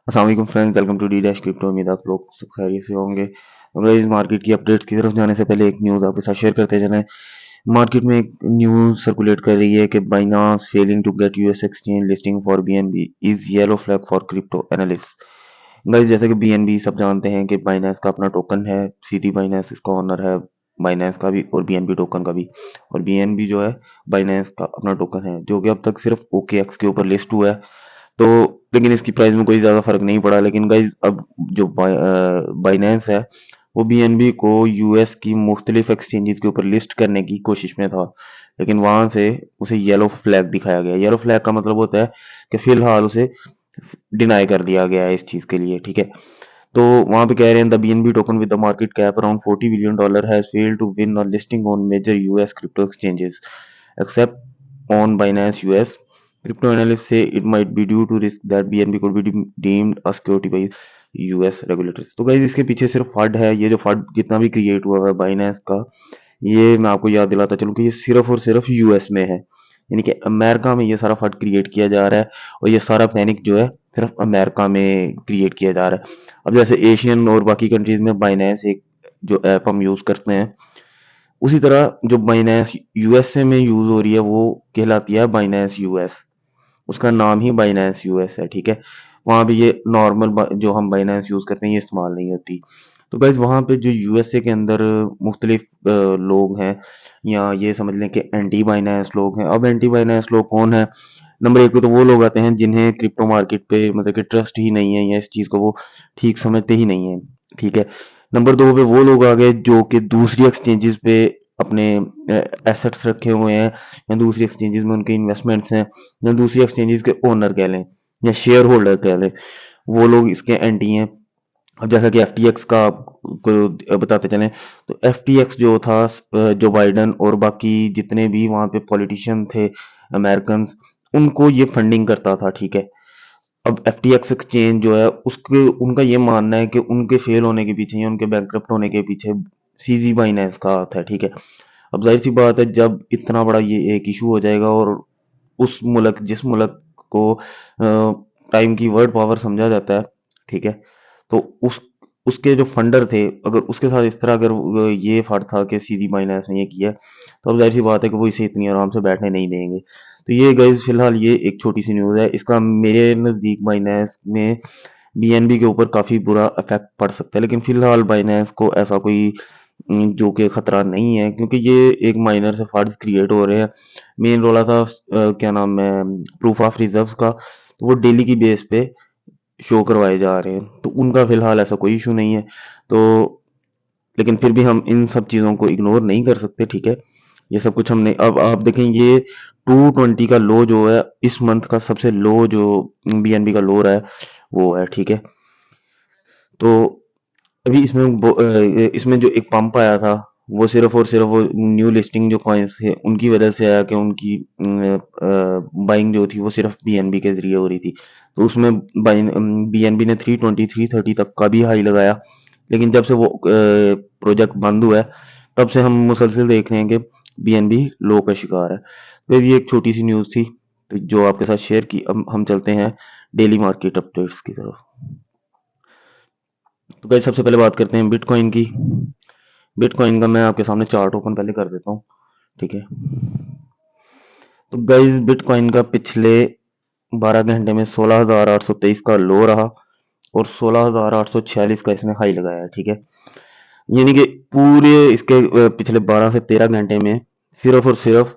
अस्सलाम वालेकुम friends, welcome to the dash crypto. उम्मीद आप लोग सब खैरियत से होंगे। अगर इस मार्केट की अपडेट्स की तरफ जाने से पहले एक न्यूज़ आपके साथ शेयर करते चलें। मार्केट में एक न्यूज़ सर्कुलेट कर रही है कि Binance failing to get US exchange listing for BNB is yellow flag for crypto analyst. Guys, जैसे कि बीएनबी सब जानते हैं कि बाइनांस का अपना टोकन है, सीधी बाइनांस इसका ओनर है, बाइनांस का भी और बीएनबी टोकन का भी। और बीएनबी जो है बाइनांस का अपना टोकन है, जो कि अब तक सिर्फ ओकेएक्स के ऊपर लिस्ट हुआ है। तो लेकिन इसकी प्राइस में कोई ज़्यादा फर्क नहीं पड़ा। लेकिन गाइज अब जो बाइनेंस है वो बीएनबी को यूएस की मुख्तलिफ एक्सचेंजेस के ऊपर लिस्ट करने की कोशिश में था, लेकिन वहां से उसे येलो फ्लैग दिखाया गया। येलो फ्लैग का मतलब होता है कि फिलहाल उसे डिनाई कर दिया गया है इस चीज के लिए, ठीक है। तो वहां पे कह रहे हैं the BNB token with the market cap around $40 billion has failed to win और listing on major US crypto exchanges except on Binance US. Crypto analysts say it might be due to risk that BNB could be deemed a security by US regulators. तो guys इसके पीछे सिर्फ fund है। ये जो fund जितना भी create हुआ है बाइनेंस का, ये मैं आपको याद दिलाता चलूं कि ये सिर्फ और सिर्फ यूएस में है, यानी कि अमेरिका में ये सारा फंड क्रिएट किया जा रहा है। और ये सारा पैनिक जो है सिर्फ अमेरिका में क्रिएट किया जा रहा है। अब जैसे एशियन और बाकी कंट्रीज में बाइनेंस एक जो ऐप हम यूज करते हैं, उसी तरह जो बाइनेंस यूएसए में यूज हो रही है वो कहलाती है बाइनेंस यूएस। उसका नाम ही बाइनेंस यूएस है, ठीक है। वहां पे ये नॉर्मल जो हम बाइनेंस यूज करते हैं ये इस्तेमाल नहीं होती। तो गाइज वहां पे जो यूएसए के अंदर मुख्तलिफ लोग हैं, या ये समझ लें कि एंटी बाइनेंस लोग हैं। अब एंटी बाइनेंस लोग कौन है? नंबर एक पे तो वो लोग आते हैं जिन्हें क्रिप्टो मार्केट पे मतलब कि ट्रस्ट ही नहीं है, या इस चीज को वो ठीक समझते ही नहीं है, ठीक है। नंबर दो पे वो लोग आ गए जो कि दूसरी एक्सचेंजेस पे अपने एसेट्स रखे हुए हैं, या दूसरी एक्सचेंजेस में उनके इन्वेस्टमेंट्स हैं, या दूसरी एक्सचेंजेस के ओनर कह लें या शेयर होल्डर कह लें, वो लोग इसके एंटी हैं। अब जैसा कि एफटीएक्स का आपको बताते चलें, तो एफटीएक्स जो था जो बाइडन और बाकी जितने भी वहां पे पॉलिटिशियन थे अमेरिकन, उनको ये फंडिंग करता था, ठीक है। अब एफटीएक्स एक्सचेंज जो है उसके उनका ये मानना है कि उनके फेल होने के पीछे या उनके बैंकरप्ट होने के पीछे सीजी बाइनेंस का हाथ है, ठीक है। अब जाहिर सी बात है जब इतना बड़ा ये एक इशू हो जाएगा और उस मुल्क जिस मुल्क को टाइम की वर्ड पावर समझा जाता है, ठीक है, तो उसके जो फंडर थे, अगर उसके साथ इस तरह अगर ये फर्ड था कि सीधी बाइनेंस ने ये किया, तो अब जाहिर सी बात है कि वो इसे इतनी आराम से बैठने नहीं देंगे। तो ये गाइस फिलहाल ये एक छोटी सी न्यूज़ है। इसका मेरे नज़दीक बाइनेंस में बीएनबी के ऊपर काफ़ी बुरा इफेक्ट पड़ सकता है, लेकिन फिलहाल बाइनेंस को ऐसा कोई जो कि खतरा नहीं है, क्योंकि ये एक माइनर से फंड्स क्रिएट हो रहे हैं। मेन रोला था क्या नाम है, प्रूफ ऑफ रिजर्व्स का, तो वो डेली की बेस पे शो करवाए जा रहे हैं, तो उनका फिलहाल ऐसा कोई इशू नहीं है। तो लेकिन फिर भी हम इन सब चीज़ों को इग्नोर नहीं कर सकते, ठीक है। ये सब कुछ हमने अब आप देखें, ये 220 का लो जो है इस मंथ का सबसे लो जो बीएनबी का लो रहा है वो है, ठीक है। तो अभी इसमें जो एक पंप आया था वो सिर्फ और सिर्फ वो न्यू लिस्टिंग जो कॉइन्स थे उनकी वजह से आया कि उनकी बाइंग जो थी वो सिर्फ बीएनबी के जरिए हो रही थी। तो उसमें बीएनबी ने 320 330 तक का भी हाई लगाया, लेकिन जब से वो प्रोजेक्ट बंद हुआ है तब से हम मुसलसल देख रहे हैं कि बीएनबी लो का शिकार है। तो ये एक छोटी सी न्यूज़ थी तो जो आपके साथ शेयर की। अब हम चलते हैं डेली मार्केट अपडेट्स की तरफ। तो गाइस सबसे पहले बात करते हैं बिटकॉइन की। बिटकॉइन का मैं आपके सामने चार्ट ओपन पहले कर देता हूँ, ठीक है। तो गाइस बिटकॉइन का पिछले 12 घंटे में 16,823 का लो रहा और 16,846 का इसने हाई लगाया है, ठीक है। यानी कि पूरे इसके पिछले 12 से 13 घंटे में सिर्फ और सिर्फ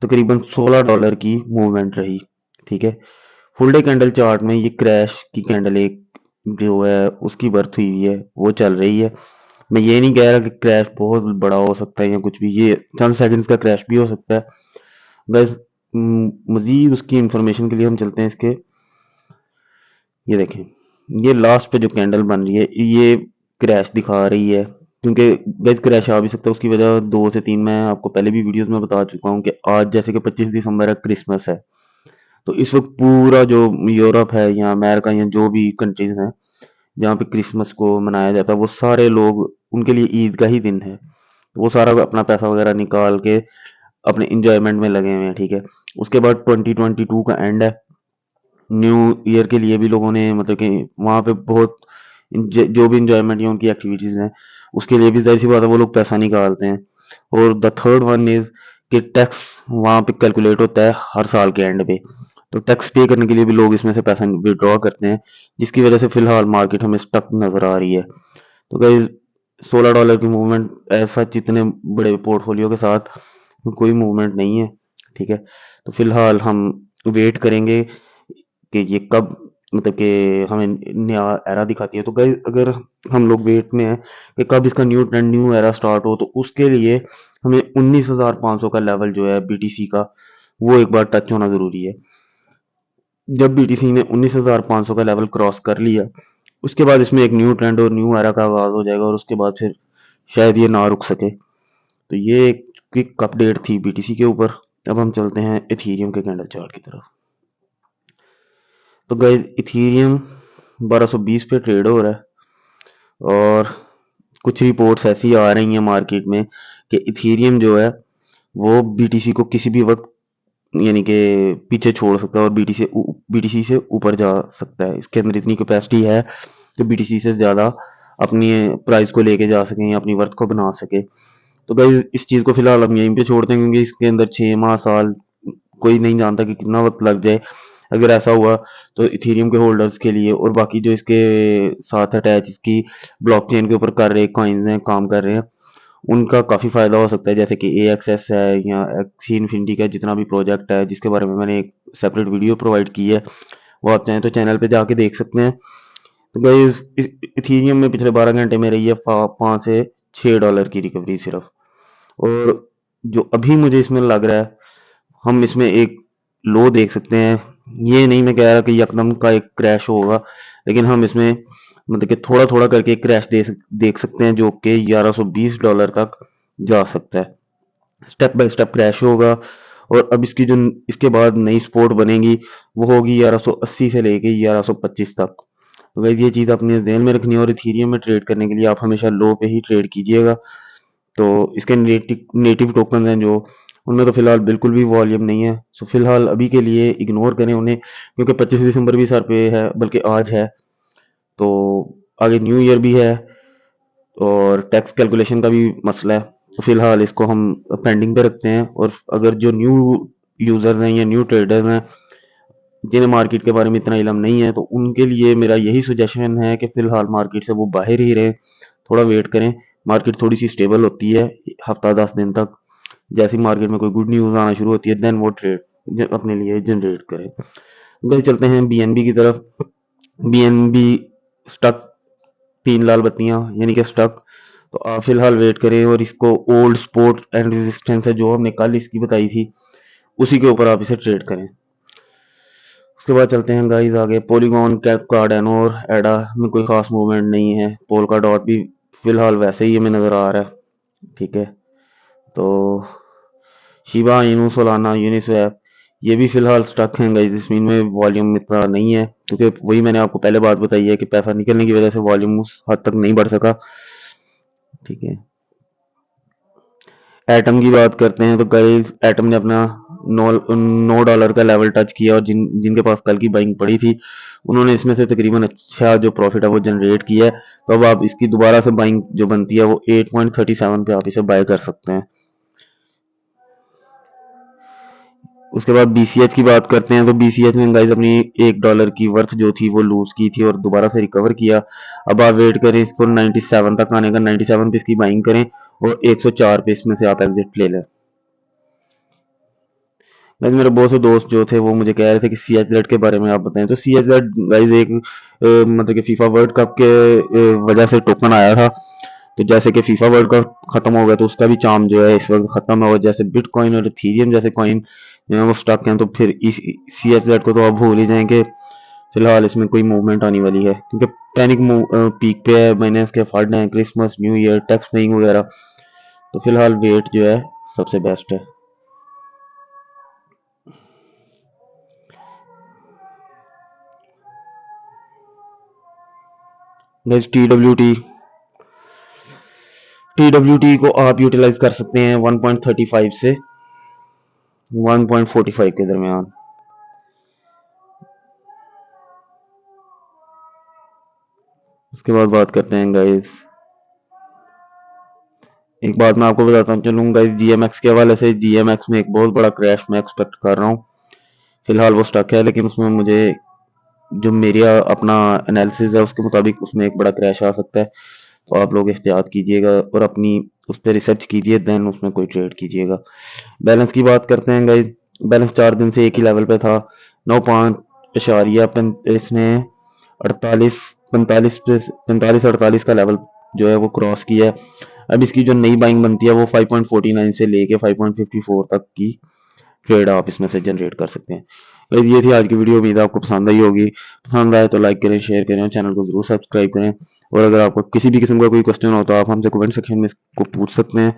तकरीबन $16 की मूवमेंट रही, ठीक है। फुल डे कैंडल चार्ट में ये क्रैश की कैंडल एक जो है उसकी बर्थ हुई है, वो चल रही है। मैं ये नहीं कह रहा कि क्रैश बहुत बड़ा हो सकता है या कुछ भी, ये चंद सेकंड्स का क्रैश भी हो सकता है। बस मजीद उसकी इंफॉर्मेशन के लिए हम चलते हैं इसके, ये देखें, ये लास्ट पे जो कैंडल बन रही है ये क्रैश दिखा रही है, क्योंकि गैस क्रैश आ भी सकता है। उसकी वजह दो से तीन मैं आपको पहले भी वीडियोस में बता चुका हूँ कि आज जैसे कि 25 दिसंबर है, क्रिसमस है। तो इस वक्त पूरा जो यूरोप है या अमेरिका या जो भी कंट्रीज हैं जहाँ पे क्रिसमस को मनाया जाता है, वो सारे लोग उनके लिए ईद का ही दिन है। वो सारा अपना पैसा वगैरह निकाल के अपने इंजॉयमेंट में लगे हुए हैं, ठीक है। उसके बाद 2022 का एंड है न्यू ईयर के लिए भी लोगों ने मतलब कि वहाँ पे बहुत जो भी इंजॉयमेंट या उनकी एक्टिविटीज हैं उसके लिए भी जाहिर सी बात है वो लोग पैसा निकालते हैं। और द थर्ड वन इज कि टैक्स वहाँ पे कैलकुलेट होता है हर साल के एंड पे। तो टैक्स पे करने के लिए भी लोग इसमें से पैसा विड्रॉ करते हैं, जिसकी वजह से फिलहाल मार्केट हमें स्टक नजर आ रही है। तो गाइस $16 की मूवमेंट ऐसा जितने बड़े पोर्टफोलियो के साथ कोई मूवमेंट नहीं है। ठीक है, तो फिलहाल हम वेट करेंगे कि ये कब मतलब कि हमें नया एरा दिखाती है। तो गाइस अगर हम लोग वेट में हैं कि कब इसका new trend new era start हो, तो उसके लिए हमें 19,500 का लेवल जो है बीटीसी का वो एक बार टच होना जरूरी है। जब बीटीसी ने 19,500 का लेवल क्रॉस कर लिया उसके बाद इसमें एक न्यू ट्रेंड और न्यू एरा का आगाज हो जाएगा और उसके बाद फिर शायद ये ना रुक सके। तो ये एक क्विक अपडेट थी बीटीसी के ऊपर। अब हम चलते हैं इथीरियम के कैंडल चार्ट की तरफ। तो गाइस इथीरियम 1220 पे ट्रेड हो रहा है और कुछ रिपोर्ट्स ऐसी आ रही हैं मार्केट में कि इथीरियम जो है वो बीटीसी को किसी भी वक्त यानी कि पीछे छोड़ सकता है और बीटीसी से ऊपर जा सकता है। इसके अंदर इतनी कैपेसिटी है कि बीटीसी से ज्यादा अपनी प्राइस को लेके जा सकें या अपनी वर्थ को बना सके। तो गाइस इस चीज को फिलहाल हम यहीं पे छोड़ते हैं क्योंकि इसके अंदर 6 माह साल कोई नहीं जानता कि कितना वक्त लग जाए। अगर ऐसा हुआ तो इथेरियम के होल्डर्स के लिए और बाकी जो इसके साथ अटैच इसकी ब्लॉकचेन के ऊपर कर रहे कॉइन्स हैं काम कर रहे हैं उनका काफी फायदा हो सकता है। जैसे कि AXS है या एक्सी इन्फिनिटी का जितना भी प्रोजेक्ट है जिसके बारे में मैंने एक सेपरेट वीडियो प्रोवाइड की है वो आप चाहें तो चैनल पे जाके देख सकते हैं। तो गाइस इथेरियम में पिछले 12 घंटे में रही है 5 से $6 की रिकवरी सिर्फ। और जो अभी मुझे इसमें लग रहा है हम इसमें एक लो देख सकते हैं। ये नहीं मैं कह रहा कि यकदम का एक क्रैश होगा, लेकिन हम इसमें मतलब कि थोड़ा थोड़ा करके एक क्रैश देख सकते हैं जो कि $1120 तक जा सकता है। स्टेप बाय स्टेप क्रैश होगा और अब इसकी जो इसके बाद नई सपोर्ट बनेगी वो होगी 1180 से लेके 1125 तक। तो गाइस ये चीज अपने ध्यान में रखनी है और इथेरियम में ट्रेड करने के लिए आप हमेशा लो पे ही ट्रेड कीजिएगा। तो इसके नेटिव टोकन हैं जो उनमें तो फिलहाल बिल्कुल भी वॉल्यूम नहीं है। सो फिलहाल अभी के लिए इग्नोर करें उन्हें क्योंकि 25 दिसंबर भी सर पे है बल्कि आज है। तो आगे न्यू ईयर भी है और टैक्स कैलकुलेशन का भी मसला है। तो फिलहाल इसको हम पेंडिंग पे रखते हैं और अगर जो न्यू यूजर्स हैं या न्यू ट्रेडर्स हैं जिन्हें मार्केट के बारे में इतना इलम नहीं है तो उनके लिए मेरा यही सजेशन है कि फिलहाल मार्केट से वो बाहर ही रहें, थोड़ा वेट करें। मार्केट थोड़ी सी स्टेबल होती है हफ्ता 10 दिन तक। जैसे ही मार्केट में कोई गुड न्यूज आना शुरू होती है देन वो ट्रेड अपने लिए जनरेट करें। गए चलते हैं बीएनबी की तरफ। बीएनबी स्टक 3 लाल बत्तियां यानी कि स्टक। तो आप फिलहाल वेट करें और इसको ओल्ड सपोर्ट एंड रेजिस्टेंस है जो हमने कल इसकी बताई थी उसी के ऊपर आप इसे ट्रेड करें। उसके बाद चलते हैं गाइस आगे पोलीगॉन कार्डेनो और एडा में कोई खास मूवमेंट नहीं है। पोलका डॉट भी फिलहाल वैसे ही हमें नजर आ रहा है। ठीक है, तो शिबा इनू सोलाना यूनिस्वैप ये भी फिलहाल स्टक हैं गाइस। इसमें में वॉल्यूम इतना नहीं है क्योंकि वही मैंने आपको पहले बात बताई है कि पैसा निकलने की वजह से वॉल्यूम उस हद तक नहीं बढ़ सका। ठीक है, एटम की बात करते हैं तो गाइस एटम ने अपना $9 का लेवल टच किया और जिनके पास कल की बाइंग पड़ी थी उन्होंने इसमें से तकरीबन अच्छा जो प्रॉफिट है वो जनरेट किया है। तो अब आप इसकी दोबारा से बाइंग जो बनती है वो 8.37 पे आप इसे बाय कर सकते हैं। उसके बाद BCH की बात करते हैं तो BCH ने गाइस अपनी $1 की वर्थ जो थी वो लूज की थी और दोबारा से रिकवर किया। अब आप वेट करें इसको 97 तक आने का, 97 पे इसकी बाइंग करें और 104 पे इसमें से आप एग्जिट ले लें। गाइस मेरे बहुत से दोस्त जो थे वो मुझे कह रहे थे कि CHZ के बारे में आप बताएं। तो CHZ गाइस एक मतलब कि फीफा वर्ल्ड कप के वजह से टोकन आया था। तो जैसे कि फीफा वर्ल्ड कप खत्म हो गया तो उसका भी चार्म जो है इस वक्त खत्म है और जैसे बिटकॉइन और इथीरियम जैसे कॉइन वो स्टॉक हैं तो फिर इस CHZ को तो आप भूल ही जाएं कि फिलहाल इसमें कोई मूवमेंट आने वाली है क्योंकि पैनिक पीक पे है। बाइनेंस के फंड हैं, Christmas new year tax paying वगैरह। तो फिलहाल वेट जो है सबसे बेस्ट है। गाइस TWT को आप यूटिलाइज कर सकते हैं 1.35 से 1.45 के दरमियान। उसके बाद बात करते हैं गाइस, एक बात मैं आपको बताता चलूँ गाइस, जीएमएक्स के हवाले से। जीएमएक्स में एक बहुत बड़ा क्रैश मैं एक्सपेक्ट कर रहा हूँ। फिलहाल वो स्टक है, लेकिन उसमें मुझे जो मेरा अपना एनालिसिस है उसके मुताबिक उसमें एक बड़ा क्रैश आ सकता है। तो आप लोग एहतियात कीजिएगा और अपनी उस पर रिसर्च कीजिए, देन उसमें कोई ट्रेड कीजिएगा। बैलेंस की बात करते हैं गाइस, बैलेंस 4 दिन से एक ही लेवल पे था, 9.5 इसने 48 45 45 48 का लेवल जो है वो क्रॉस किया है। अब इसकी जो नई बाइंग बनती है वो 5.49 से लेके 5.54 तक की ट्रेड आप इसमें से जनरेट कर सकते हैं। गाइस ये थी आज की वीडियो, उम्मीद है आपको पसंद आई होगी। पसंद आए तो लाइक करें, शेयर करें, चैनल को जरूर सब्सक्राइब करें। और अगर आपको किसी भी किस्म का कोई क्वेश्चन हो तो आप हमसे कमेंट सेक्शन में इसको पूछ सकते हैं।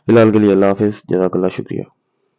फिलहाल के लिए अल्लाह हाफिज़, जज़ाकल्लाह, शुक्रिया।